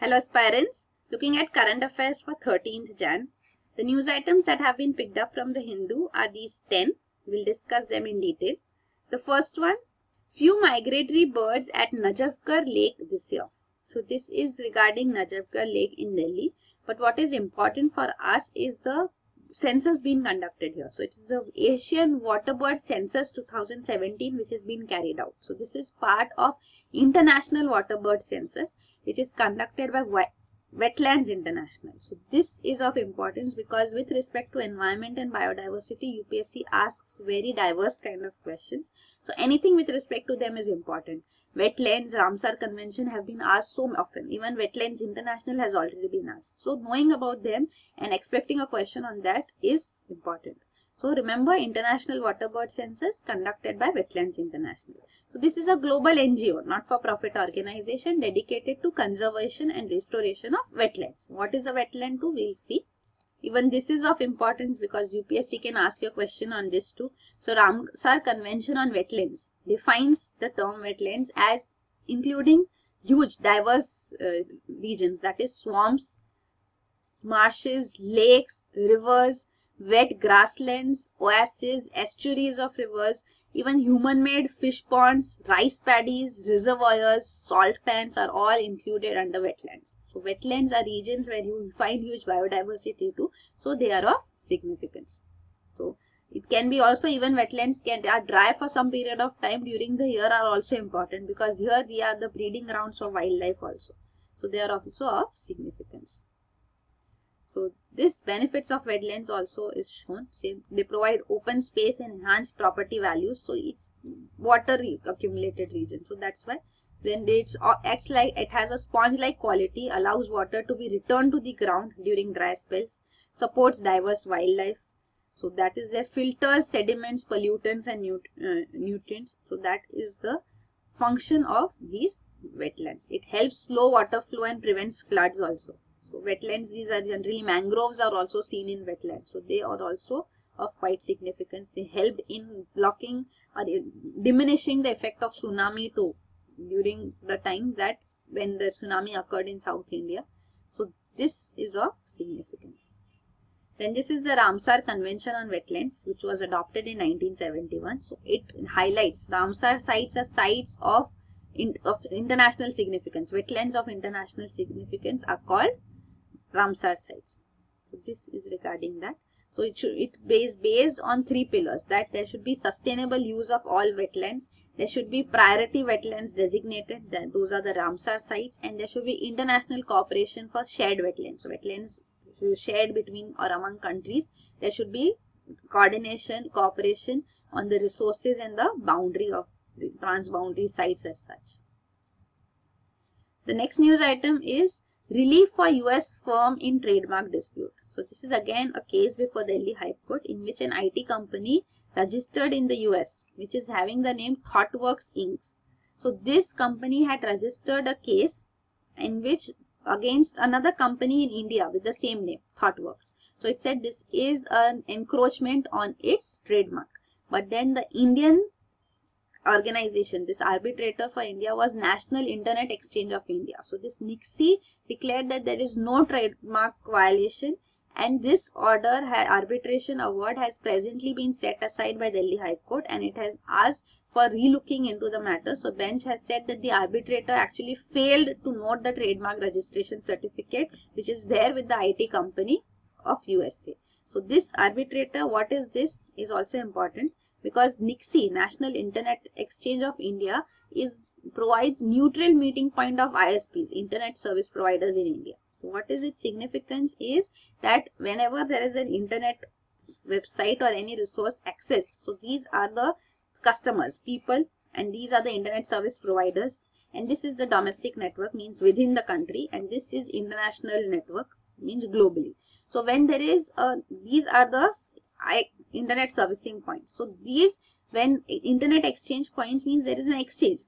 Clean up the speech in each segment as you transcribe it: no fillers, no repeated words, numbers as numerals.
Hello aspirants, looking at current affairs for 13th Jan. The news items that have been picked up from the Hindu are these 10. We'll discuss them in detail. The first one, few migratory birds at Najafgarh Lake this year. So this is regarding Najafgarh Lake in Delhi. But what is important for us is the census being conducted here. So it is the Asian Waterbird Census 2017 which has been carried out. So this is part of International Waterbird Census which is conducted by Wetlands International. So this is of importance because with respect to environment and biodiversity, UPSC asks very diverse kind of questions. So anything with respect to them is important. Wetlands, Ramsar Convention have been asked so often. Even Wetlands International has already been asked. So knowing about them and expecting a question on that is important. So remember, International Waterbird Census conducted by Wetlands International. So this is a global NGO, not-for-profit organization dedicated to conservation and restoration of wetlands. What is a wetland too? We'll see. Even this is of importance because UPSC can ask you a question on this too. So Ramsar Convention on Wetlands defines the term wetlands as including huge diverse regions, that is swamps, marshes, lakes, rivers, wet grasslands, oases, estuaries of rivers, even human-made fish ponds, rice paddies, reservoirs, salt pans are all included under wetlands. So wetlands are regions where you find huge biodiversity too. So they are of significance. So it can be also even wetlands are dry for some period of time during the year are also important because here they are the breeding grounds for wildlife also. So they are also of significance. So this benefits of wetlands also is shown. Same, they provide open space and enhanced property values. So it's water accumulated region. So that's why then it acts like it has a sponge-like quality, allows water to be returned to the ground during dry spells, supports diverse wildlife. So that is the filters, sediments, pollutants and nutrients. So that is the function of these wetlands. It helps slow water flow and prevents floods also. So wetlands, these are generally mangroves are also seen in wetlands. So they are also of quite significance. They helped in blocking or diminishing the effect of tsunami too during the time that when the tsunami occurred in South India. So this is of significance. Then this is the Ramsar Convention on Wetlands which was adopted in 1971. So it highlights Ramsar sites as sites of international significance. Wetlands of international significance are called Ramsar sites. So this is regarding that. So it is based on 3 pillars, that there should be sustainable use of all wetlands, there should be priority wetlands designated, then those are the Ramsar sites, and there should be international cooperation for shared wetlands. So wetlands shared between or among countries, there should be coordination, cooperation on the resources and the boundary of the transboundary sites as such. The next news item is relief for US firm in trademark dispute. So this is again a case before Delhi High Court in which an IT company registered in the US which is having the name ThoughtWorks Inc. So this company had registered a case in which against another company in India with the same name, ThoughtWorks. So it said this is an encroachment on its trademark. But then the Indian organization, this arbitrator for India was National Internet Exchange of India. So this NIXI declared that there is no trademark violation and this order arbitration award has presently been set aside by Delhi High Court and it has asked for relooking into the matter. So bench has said that the arbitrator actually failed to note the trademark registration certificate which is there with the IT company of USA. So this arbitrator, what is this, is also important. Because NIXI, National Internet Exchange of India, provides neutral meeting point of ISPs, Internet Service Providers in India. So what is its significance is that whenever there is an internet website or any resource access, so these are the customers, people, and these are the internet service providers, and this is the domestic network, means within the country, and this is international network, means globally. So when there is these are the internet servicing points. So these, when internet exchange points, means there is an exchange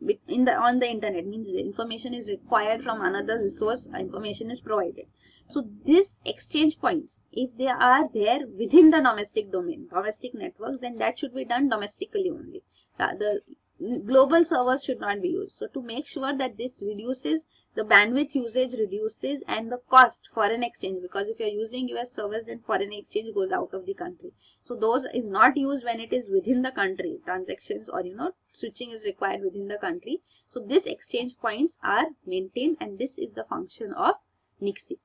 on the internet, means the information is required from another resource, information is provided. So this exchange points, if they are there within the domestic domain, domestic networks, then that should be done domestically only. The global servers should not be used. So to make sure that this reduces the bandwidth usage reduces, and the cost foreign exchange, because if you are using US service, then foreign exchange goes out of the country. So those is not used when it is within the country. Transactions or switching is required within the country. So this exchange points are maintained, and this is the function of NIXI,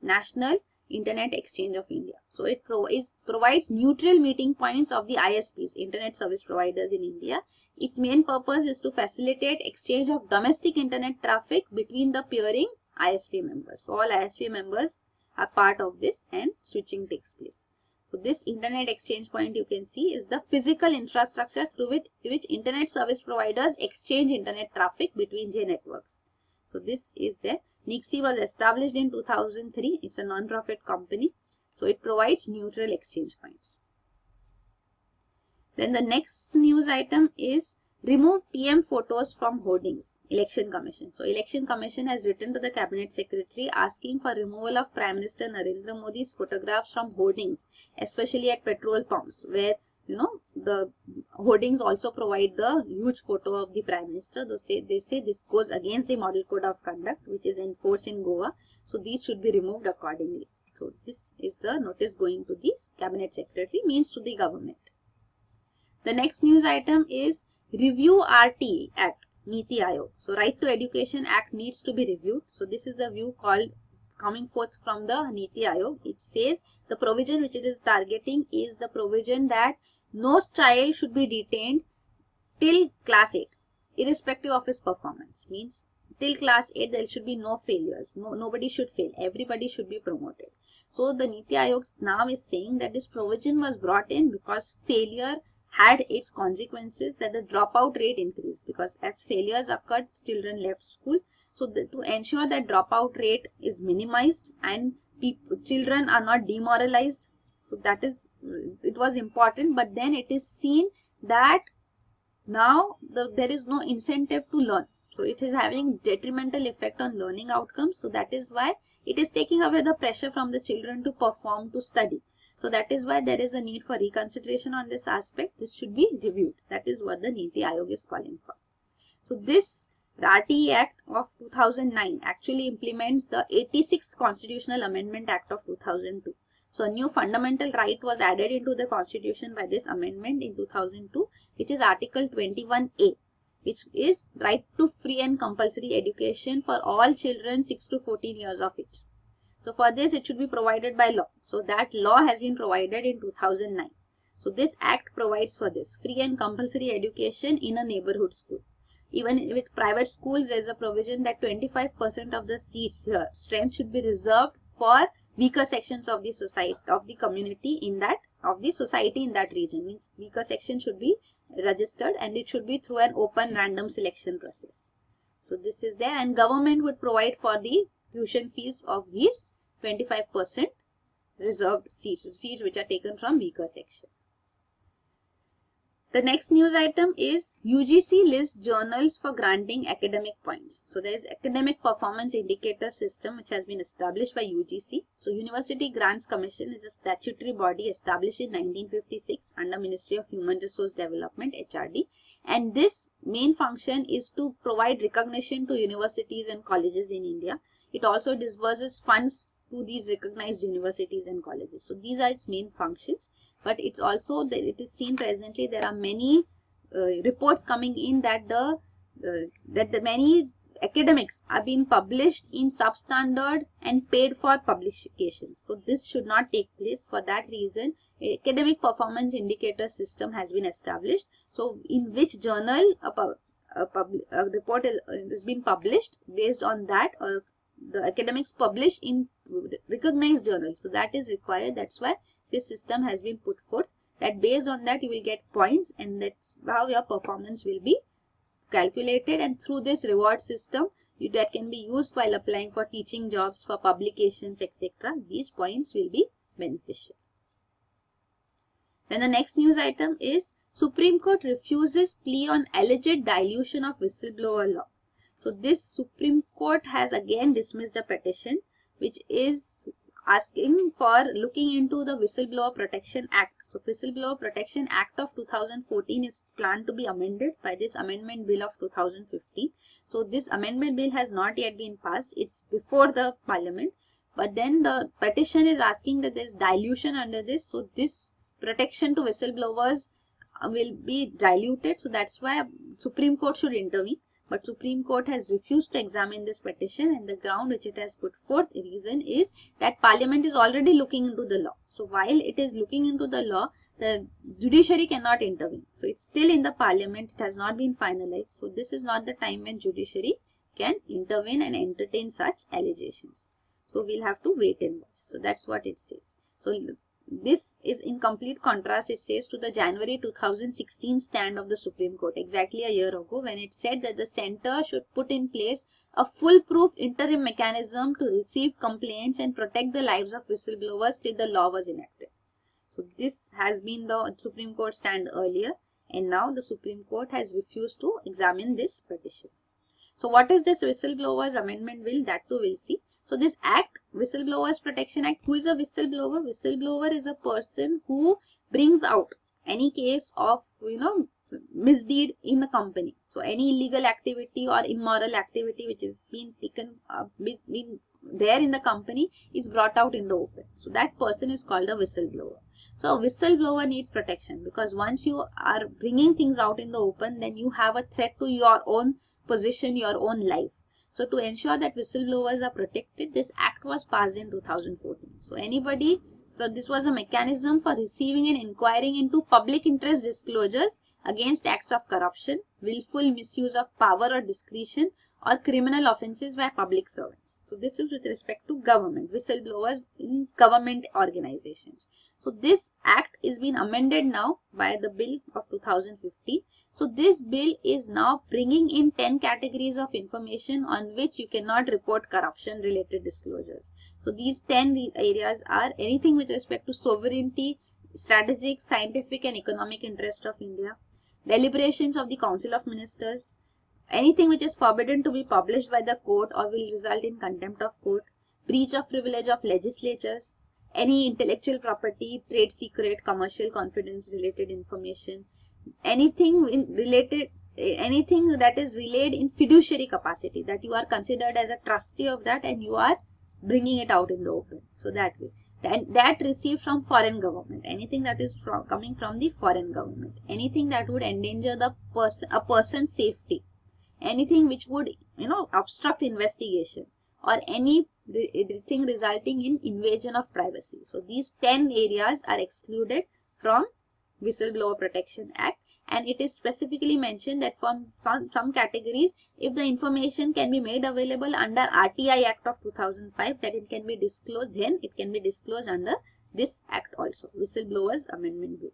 National Internet Exchange of India. So it provides neutral meeting points of the ISPs, Internet Service Providers in India. Its main purpose is to facilitate exchange of domestic internet traffic between the peering ISP members. So all ISP members are part of this, and switching takes place. So this internet exchange point, you can see, is the physical infrastructure through which internet service providers exchange internet traffic between their networks. So this is there. NIXI was established in 2003. It's a non-profit company. So it provides neutral exchange points. Then the next news item is remove PM photos from hoardings, Election Commission. So Election Commission has written to the Cabinet Secretary asking for removal of Prime Minister Narendra Modi's photographs from hoardings, especially at petrol pumps, where the hoardings also provide the huge photo of the Prime Minister. They say this goes against the Model Code of Conduct, which is in force in Goa. So these should be removed accordingly. So this is the notice going to the Cabinet Secretary, means to the government. The next news item is review RT Act, Niti Aayog. So Right to Education Act needs to be reviewed. So this is the view coming forth from the Niti Aayog. It says the provision which it is targeting is the provision that no child should be detained till class 8, irrespective of his performance. Means till class 8 there should be no failures. Nobody should fail. Everybody should be promoted. So the Niti Aayog now is saying that this provision was brought in because failure had its consequences, that the dropout rate increased, because as failures occurred, children left school. So to ensure that dropout rate is minimized and children are not demoralized, so that is, it was important. But then it is seen that now there is no incentive to learn. So it is having detrimental effect on learning outcomes. So that is why it is taking away the pressure from the children to perform, to study. So that is why there is a need for reconsideration on this aspect. This should be reviewed. That is what the Niti Aayog is calling for. So this RTE Act of 2009 actually implements the 86th Constitutional Amendment Act of 2002. So a new fundamental right was added into the Constitution by this amendment in 2002, which is Article 21A, which is right to free and compulsory education for all children 6 to 14 years of age. So for this it should be provided by law. So that law has been provided in 2009. So this act provides for this free and compulsory education in a neighborhood school. Even with private schools, there is a provision that 25% of the seats here, strength should be reserved for weaker sections of the society, of the community in that, of the society in that region. Means weaker section should be registered, and it should be through an open random selection process. So this is there, and government would provide for the tuition fees of these 25% reserved seats which are taken from weaker section. The next news item is UGC lists journals for granting academic points. So there is Academic Performance Indicator System which has been established by UGC. So University Grants Commission is a statutory body established in 1956 under Ministry of Human Resource Development, HRD. And this main function is to provide recognition to universities and colleges in India. It also disburses funds to these recognized universities and colleges. So these are its main functions. But it's also that it is seen presently there are many reports coming in that the many academics are being published in substandard and paid for publications. So this should not take place. For that reason, Academic Performance Indicator System has been established. So in which journal a report is being published, based on that the academics publish in recognized journals. So that is required. That's why this system has been put forth, that based on that you will get points, and that's how your performance will be calculated. And through this reward system that can be used while applying for teaching jobs, for publications, etc. These points will be beneficial. Then the next news item is Supreme Court refuses plea on alleged dilution of whistleblower law. So this Supreme Court has again dismissed a petition which is asking for looking into the Whistleblower Protection Act. So Whistleblower Protection Act of 2014 is planned to be amended by this Amendment Bill of 2015. So this Amendment Bill has not yet been passed. It's before the Parliament. But then the petition is asking that there is dilution under this. So this protection to whistleblowers will be diluted. So that's why Supreme Court should intervene. But Supreme Court has refused to examine this petition, and the ground which it has put forth reason is that Parliament is already looking into the law. So while it is looking into the law, the judiciary cannot intervene. So it's still in the Parliament, it has not been finalized. So this is not the time when judiciary can intervene and entertain such allegations. So we'll have to wait and watch. So that's what it says. So this is in complete contrast, it says, to the January 2016 stand of the Supreme Court exactly a year ago, when it said that the centre should put in place a foolproof interim mechanism to receive complaints and protect the lives of whistleblowers till the law was enacted. So this has been the Supreme Court stand earlier, and now the Supreme Court has refused to examine this petition. So what is this Whistleblowers Amendment Bill? That too we'll see. So this act, Whistleblowers Protection Act, who is a whistleblower? Whistleblower is a person who brings out any case of, misdeed in a company. So any illegal activity or immoral activity which is being taken, being there in the company is brought out in the open. So that person is called a whistleblower. So a whistleblower needs protection, because once you are bringing things out in the open, then you have a threat to your own position, your own life. So to ensure that whistleblowers are protected, this act was passed in 2014. So this was a mechanism for receiving and inquiring into public interest disclosures against acts of corruption, willful misuse of power or discretion, or criminal offences by public servants. So this is with respect to government, whistleblowers in government organizations. So this act is being amended now by the bill of 2015. So this bill is now bringing in 10 categories of information on which you cannot report corruption related disclosures. So these 10 areas are anything with respect to sovereignty, strategic, scientific and economic interest of India, deliberations of the Council of Ministers, anything which is forbidden to be published by the court or will result in contempt of court, breach of privilege of legislatures, any intellectual property, trade secret, commercial confidence related information, anything that is relayed in fiduciary capacity, that you are considered as a trustee of that and you are bringing it out in the open. So that way, that received from foreign government, anything that is coming from the foreign government, anything that would endanger a person's safety, anything which would obstruct investigation, or anything resulting in invasion of privacy. So these 10 areas are excluded from Whistleblower Protection Act, and it is specifically mentioned that from some categories, if the information can be made available under RTI Act of 2005, that it can be disclosed, then it can be disclosed under this act also, Whistleblowers Amendment Bill.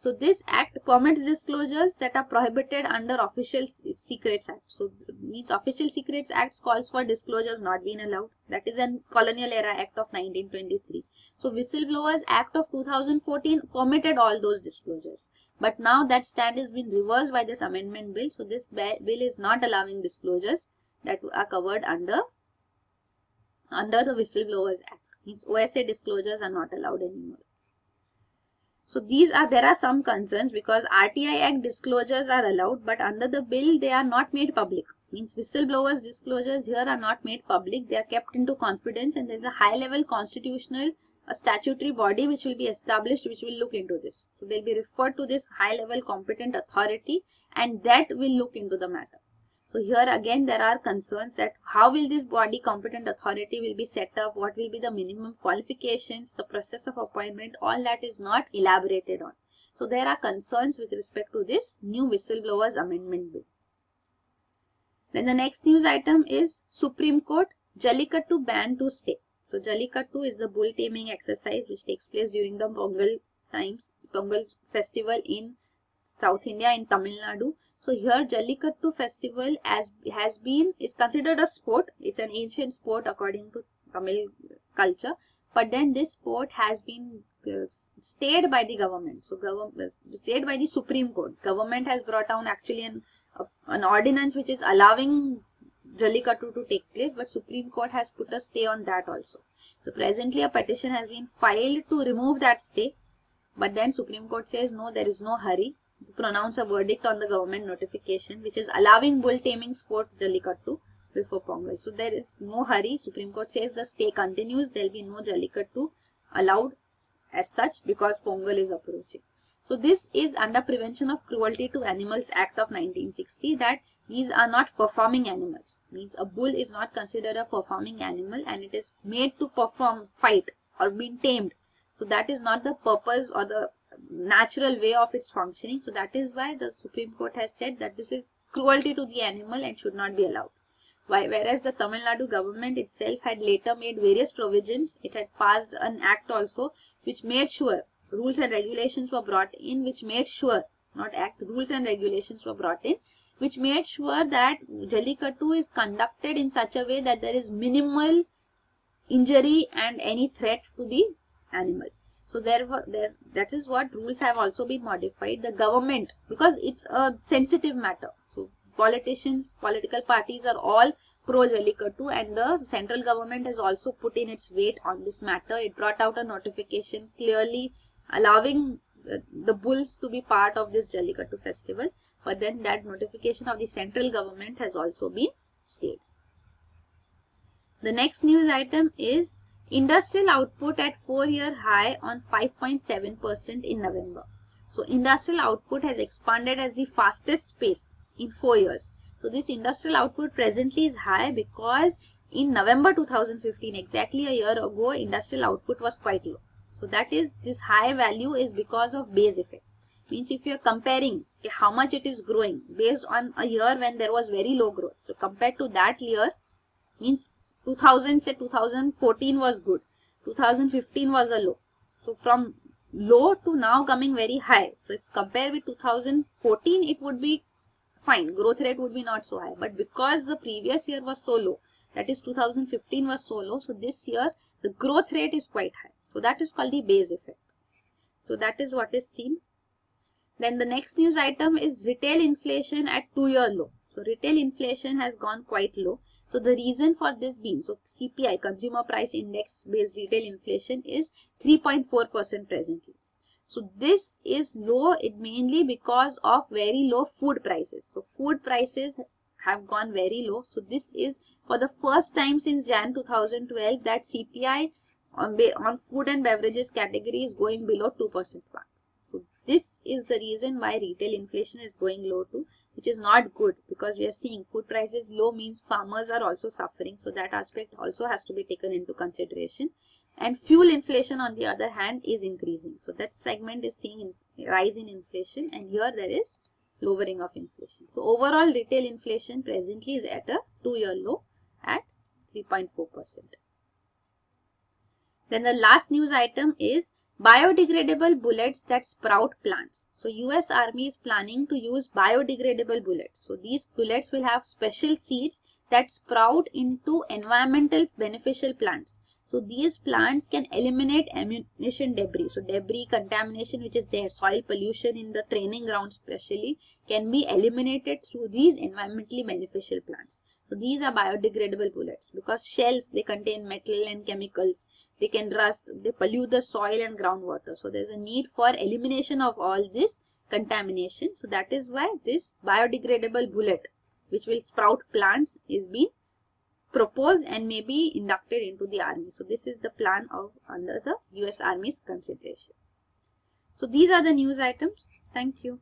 So this act permits disclosures that are prohibited under Official Secrets Act. So it means Official Secrets Act calls for disclosures not being allowed. That is a Colonial Era Act of 1923. So Whistleblowers Act of 2014 permitted all those disclosures. But now that stand has been reversed by this amendment bill. So this bill is not allowing disclosures that are covered under the Whistleblowers Act. Means OSA disclosures are not allowed anymore. So there are some concerns, because RTI Act disclosures are allowed, but under the bill they are not made public. Means whistleblowers disclosures here are not made public, they are kept into confidence, and there is a high level constitutional statutory body which will be established, which will look into this. So they will be referred to this high level competent authority, and that will look into the matter. So here again there are concerns that how will this body competent authority will be set up, what will be the minimum qualifications, the process of appointment, all that is not elaborated on. So there are concerns with respect to this new Whistleblowers Amendment Bill. Then the next news item is Supreme Court Jallikattu ban to stay. So Jallikattu is the bull taming exercise which takes place during the Pongal festival in South India, in Tamil Nadu. So here Jallikattu festival is considered a sport. It's an ancient sport according to Tamil culture. But then this sport has been stayed by the government. So stayed by the Supreme Court. Government has brought down actually an ordinance which is allowing Jallikattu to take place, but Supreme Court has put a stay on that also. So presently a petition has been filed to remove that stay, but then Supreme Court says no, there is no hurry to pronounce a verdict on the government notification which is allowing bull taming sport Jallikattu before Pongal. So there is no hurry. Supreme Court says the stay continues. There will be no Jallikattu allowed as such because Pongal is approaching. So this is under Prevention of Cruelty to Animals Act of 1960, that these are not performing animals. Means a bull is not considered a performing animal and it is made to perform, fight or being tamed. So that is not the purpose or the natural way of its functioning. So that is why the Supreme Court has said that this is cruelty to the animal and should not be allowed. Whereas the Tamil Nadu government itself had later made various provisions. It had passed an act also which made sure rules and regulations were brought in, which made sure, not act, rules and regulations were brought in, which made sure that Jallikattu is conducted in such a way that there is minimal injury and any threat to the animal. So that is what rules have also been modified. The government, because it's a sensitive matter, so politicians, political parties are all pro Jallikattu, and the central government has also put in its weight on this matter. It brought out a notification clearly allowing the bulls to be part of this Jallikattu festival, but then that notification of the central government has also been stayed. The next news item is industrial output at 4-year high on 5.7% in November. So industrial output has expanded at the fastest pace in 4 years. So this industrial output presently is high because in November 2015, exactly a year ago, industrial output was quite low. So that is, this high value is because of base effect. Means if you are comparing how much it is growing based on a year when there was very low growth. So compared to that year, means 2014 was good, 2015 was a low. So from low to now coming very high. So if compare with 2014, it would be fine. Growth rate would be not so high. But because the previous year was so low, that is 2015 was so low. So this year the growth rate is quite high. So that is called the base effect. So that is what is seen. Then the next news item is retail inflation at 2-year low. So retail inflation has gone quite low. So the reason for this being, so CPI, Consumer Price Index based retail inflation is 3.4% presently. So this is low mainly because of very low food prices. So food prices have gone very low. So this is for the first time since Jan 2012 that CPI on food and beverages category is going below 2% mark. So this is the reason why retail inflation is going low too, which is not good because we are seeing food prices low means farmers are also suffering. So that aspect also has to be taken into consideration. And fuel inflation on the other hand is increasing. So that segment is seeing rise in inflation, and here there is lowering of inflation. So overall retail inflation presently is at a 2-year low at 3.4%. Then the last news item is biodegradable bullets that sprout plants. So US Army is planning to use biodegradable bullets. So these bullets will have special seeds that sprout into environmental beneficial plants. So these plants can eliminate ammunition debris. So debris, contamination which is there, soil pollution in the training ground especially, can be eliminated through these environmentally beneficial plants. So these are biodegradable bullets because shells, they contain metal and chemicals. They can rust, they pollute the soil and groundwater. So there is a need for elimination of all this contamination. So that is why this biodegradable bullet which will sprout plants is being proposed and may be inducted into the army. So this is the plan of under the US Army's consideration. So these are the news items. Thank you.